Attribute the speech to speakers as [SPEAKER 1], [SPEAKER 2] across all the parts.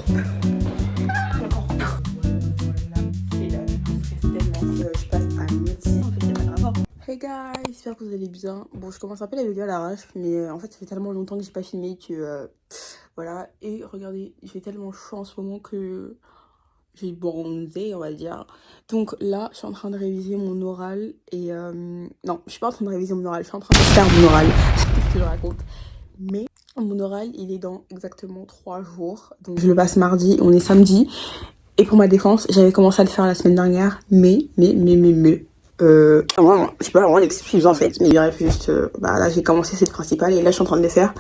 [SPEAKER 1] Hey guys, j'espère que vous allez bien. Bon, je commence un peu la vidéo à l'arrache, mais en fait ça fait tellement longtemps que j'ai pas filmé que voilà. Et regardez, il fait tellement chaud en ce moment que j'ai bronzé, on va dire. Donc là, je suis en train de réviser mon oral et non, je suis pas en train de réviser mon oral, je suis en train de faire mon oral. Qu'est-ce que je raconte? Mais mon oral, il est dans exactement 3 jours. Donc je le passe mardi, on est samedi. Et pour ma défense, j'avais commencé à le faire la semaine dernière, mais c'est pas vraiment l'excuse en fait, mais bref, juste, là j'ai commencé cette principale et là je suis en train de le faire.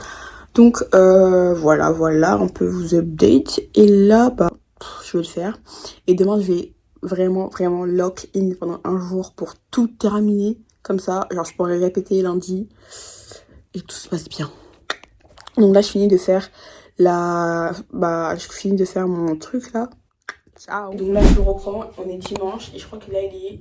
[SPEAKER 1] Donc voilà, on peut vous update. Et là, je vais le faire. Et demain, je vais vraiment lock in pendant un jour pour tout terminer. Comme ça, genre je pourrais répéter lundi et tout se passe bien. Donc là, je finis de faire mon truc là. Ciao. Donc là, je reprends, on est dimanche et je crois que là, il est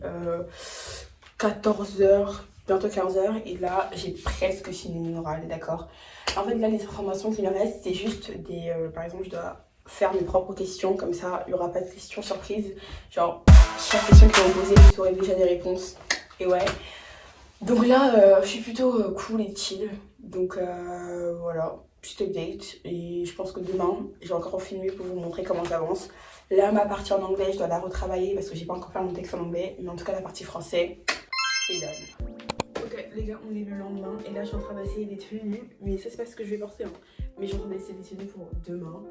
[SPEAKER 1] 14h, bientôt 15h. Et là, j'ai presque fini mon oral, d'accord. En fait, là, les informations qui me restent, c'est juste des... par exemple, je dois faire mes propres questions, comme ça, il n'y aura pas de questions surprises. Genre, chaque question qu'ils vont me poser, vous aurez déjà des réponses. Et ouais. Donc là, je suis plutôt cool et chill. Donc voilà, petit update. Et je pense que demain, j'ai encore filmé pour vous montrer comment j'avance. Là, ma partie en anglais, je dois la retravailler parce que j'ai pas encore fait mon texte en anglais. Mais en tout cas, la partie français, c'est done. Ok, les gars, on est le lendemain. Et là, je suis en train d'essayer des tenues. Mais ça, c'est pas ce que je vais porter. Hein. Mais je suis en train d'essayer des tenues pour demain.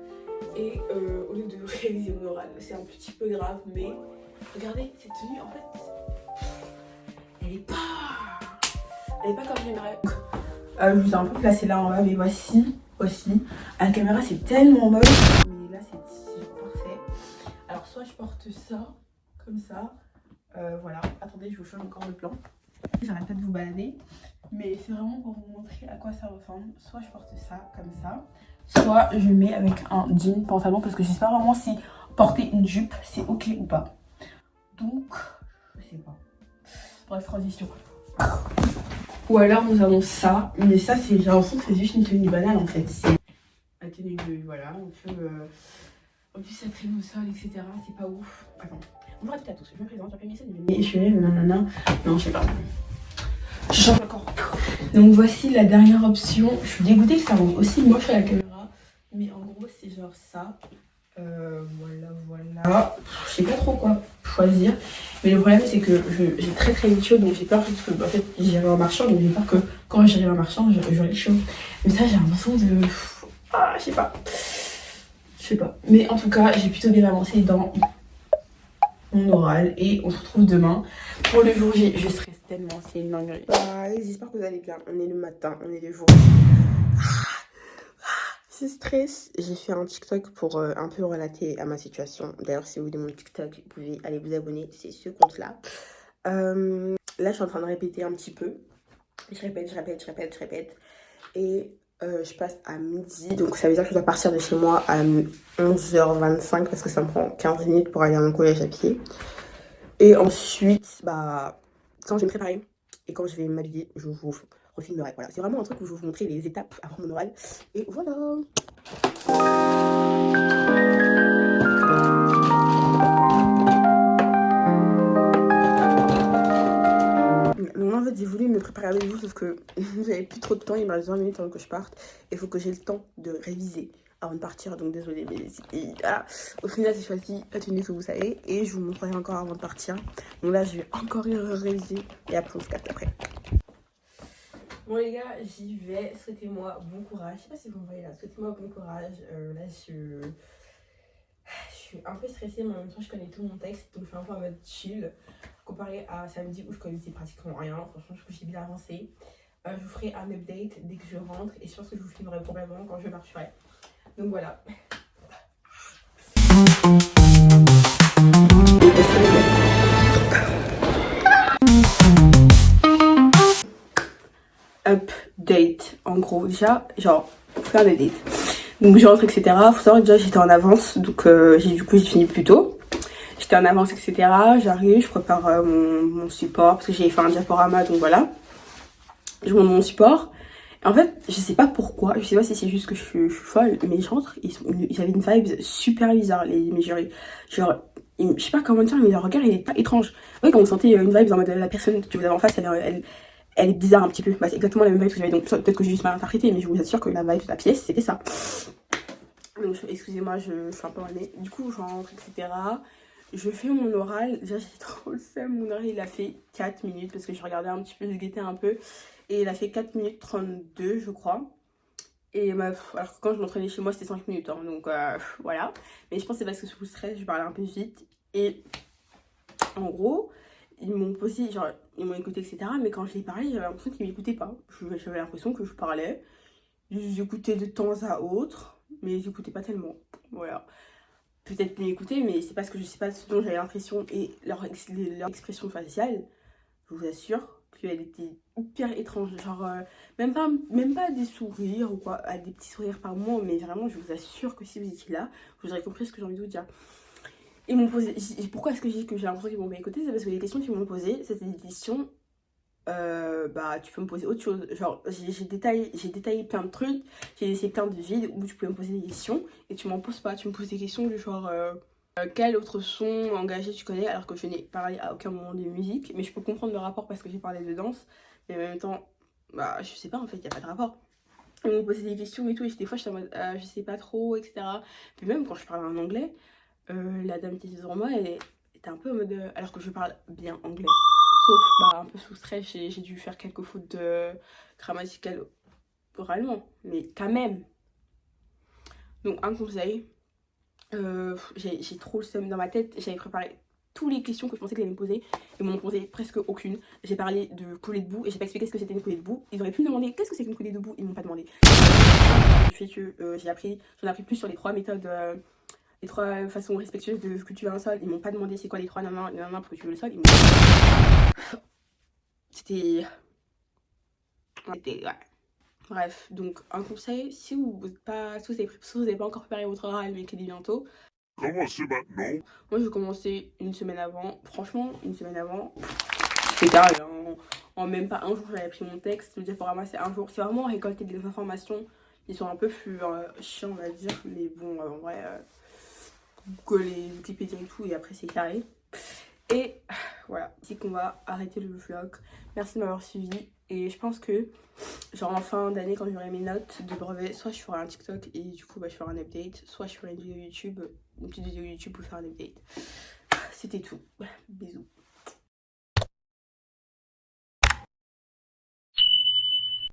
[SPEAKER 1] Et au lieu de réaliser mon oral, c'est un petit peu grave. Mais regardez, cette tenue, en fait, elle est pas comme j'aimerais. Je vous ai un peu placé là en bas, mais voici. À la caméra, c'est tellement moche. Mais là, c'est parfait. Alors, soit je porte ça, comme ça. Voilà. Attendez, je vous change encore le plan. J'arrête pas de vous balader. Mais c'est vraiment pour vous montrer à quoi ça ressemble. Soit je porte ça, comme ça. Soit je mets avec un jean pantalon. Parce que je sais pas vraiment si porter une jupe, c'est ok ou pas. Donc, je sais pas. Bref, transition. Ou alors nous avons ça, mais ça j'ai l'impression que c'est juste une tenue banale en fait. C'est la tenue de, voilà, on peut... En plus ça traîne au sol, etc. C'est pas ouf. Attends, bonjour à toutes et à tous, je me présente, j'appelle Missy, je suis nanana. Non, je sais pas. Je change encore. Donc voici la dernière option. Je suis dégoûtée que ça rende aussi moche à la caméra. Mais en gros c'est genre ça. Voilà. Je sais pas trop quoi choisir. Mais le problème c'est que j'ai très vite chaud. Donc j'ai peur que en fait j'irai en marchant. Donc j'ai peur que quand j'irai en marchant j'aurai chaud. Mais ça j'ai l'impression de... je sais pas. Mais en tout cas j'ai plutôt bien avancé dans mon oral. Et on se retrouve demain. Pour le jour J, je stresse tellement. C'est une dinguerie. J'espère que vous allez bien. On est le matin. On est le jour J. Je stresse. J'ai fait un TikTok pour un peu relater à ma situation. D'ailleurs, si vous voulez mon TikTok, vous pouvez aller vous abonner. C'est ce compte-là. Là, je suis en train de répéter un petit peu. Je répète. Et je passe à midi. Donc, ça veut dire que je dois partir de chez moi à 11h25 parce que ça me prend 15 minutes pour aller à mon collège à pied. Et ensuite, quand je vais me préparer et quand je vais m'habiller, je vous refilmerai. Voilà, c'est vraiment un truc où je vais vous montrer les étapes avant mon oral. Et voilà. Donc en fait, j'ai voulu me préparer avec vous, sauf que j'avais plus trop de temps. Il me reste 20 minutes avant que je parte. Il faut que j'ai le temps de réviser avant de partir. Donc désolée, mais voilà. Au final, j'ai choisi la tenue que vous savez. Et je vous montrerai encore avant de partir. Donc là, je vais encore réviser. Et après, on se capte après. Bon les gars, j'y vais. Souhaitez-moi bon courage. Je sais pas si vous me voyez là. Souhaitez-moi bon courage. Là, je suis un peu stressée, mais en même temps, je connais tout mon texte. Donc, je suis un peu en mode chill. Comparé à samedi où je connaissais pratiquement rien. Franchement, je trouve que j'ai bien avancé. Je vous ferai un update dès que je rentre. Et je pense que je vous filmerai probablement quand je marcherai. Donc voilà. Update. En gros, déjà, genre, faire des dates. Donc je rentre, etc. Faut savoir que déjà j'étais en avance. Donc j'ai fini plus tôt. J'étais en avance, etc. J'arrive, je prépare mon support parce que j'ai fait un diaporama, donc voilà. Je monte mon support. Et En fait, je sais pas pourquoi, je sais pas si c'est juste que je suis folle, mais je rentre, ils avaient une vibe super bizarre, mes jurys. Genre, je sais pas comment dire, mais leur regard il est pas étrange. Ouais, quand on sentait une vibe en mode la personne que vous avez en face, elle est bizarre un petit peu. Bah, c'est exactement la même vibe que j'avais, donc peut-être que j'ai juste mal interprété, mais je vous assure que la vibe de la pièce, c'était ça. Donc, excusez-moi, je suis un peu enrhumée. Du coup, je rentre, etc. Je fais mon oral. Déjà, j'ai trop le seum. Mon oral, il a fait 4 minutes parce que je regardais un petit peu, je guettais un peu. Et il a fait 4 minutes 32, je crois. Et alors que quand je m'entraînais chez moi, c'était 5 minutes. Hein, donc voilà. Mais je pense que c'est parce que sous le stress, je parlais un peu vite. Et en gros, ils m'ont posé, genre, ils m'ont écouté, etc. Mais quand je les parlais, j'avais l'impression qu'ils m'écoutaient pas. J'avais l'impression que je parlais. Ils écoutaient de temps à autre, mais ils écoutaient pas tellement. Voilà. Peut-être m'écouter, mais c'est parce que je sais pas ce dont j'avais l'impression. Et leur expression faciale, je vous assure qu'elle était hyper étrange. Genre, même pas des sourires ou quoi, des petits sourires par moment, mais vraiment, je vous assure que si vous étiez là, vous aurez compris ce que j'ai envie de vous dire. Ils m'ont posé. Pourquoi est-ce que j'ai l'impression qu'ils m'ont pas écouté? C'est parce que les questions qu'ils m'ont posées, c'était des questions. Bah, tu peux me poser autre chose. Genre, j'ai détaillé plein de trucs, j'ai laissé plein de vides où tu peux me poser des questions et tu m'en poses pas. Tu me poses des questions du genre. Quel autre son engagé tu connais, alors que je n'ai parlé à aucun moment de musique, mais je peux comprendre le rapport parce que j'ai parlé de danse, mais en même temps, bah je sais pas, en fait, il n'y a pas de rapport. Ils m'ont posé des questions et tout, et des fois j'étais en mode je sais pas trop, etc. Puis même quand je parlais en anglais, la dame qui était devant moi, elle était un peu en mode. Alors que je parle bien anglais, sauf bah, un peu sous stress, j'ai dû faire quelques fautes grammaticales oralement, mais quand même. Donc un conseil. J'ai trop le seum dans ma tête. J'avais préparé toutes les questions que je pensais qu'ils allaient me poser. Ils m'en ont posé presque aucune. J'ai parlé de coulée de boue et j'ai pas expliqué ce que c'était une coulée de boue. Ils auraient pu me demander qu'est-ce que c'est qu'une coulée de boue. Ils m'ont pas demandé. Du fait que j'en ai appris plus sur les 3 méthodes, les 3 façons respectueuses de cultiver un sol. Ils m'ont pas demandé c'est quoi les 3 nanana pour cultiver le sol. C'était. Ouais. Bref, donc un conseil, si vous n'avez pas encore préparé votre oral mais qu'il est bientôt, commencez maintenant. Moi, je commençais une semaine avant. Franchement, une semaine avant, c'était carré. En même pas un jour, j'avais pris mon texte. Le diaporama, c'est un jour. C'est vraiment récolter des informations qui sont un peu plus chiants, on va dire. Mais bon, en vrai, les Wikipédia et tout, et après, c'est carré. Et voilà, c'est qu'on va arrêter le vlog. Merci de m'avoir suivi. Et je pense que, genre en fin d'année, quand j'aurai mes notes de brevet, soit je ferai un TikTok et du coup, bah, je ferai un update, soit je ferai une petite vidéo YouTube pour faire un update. C'était tout. Bisous.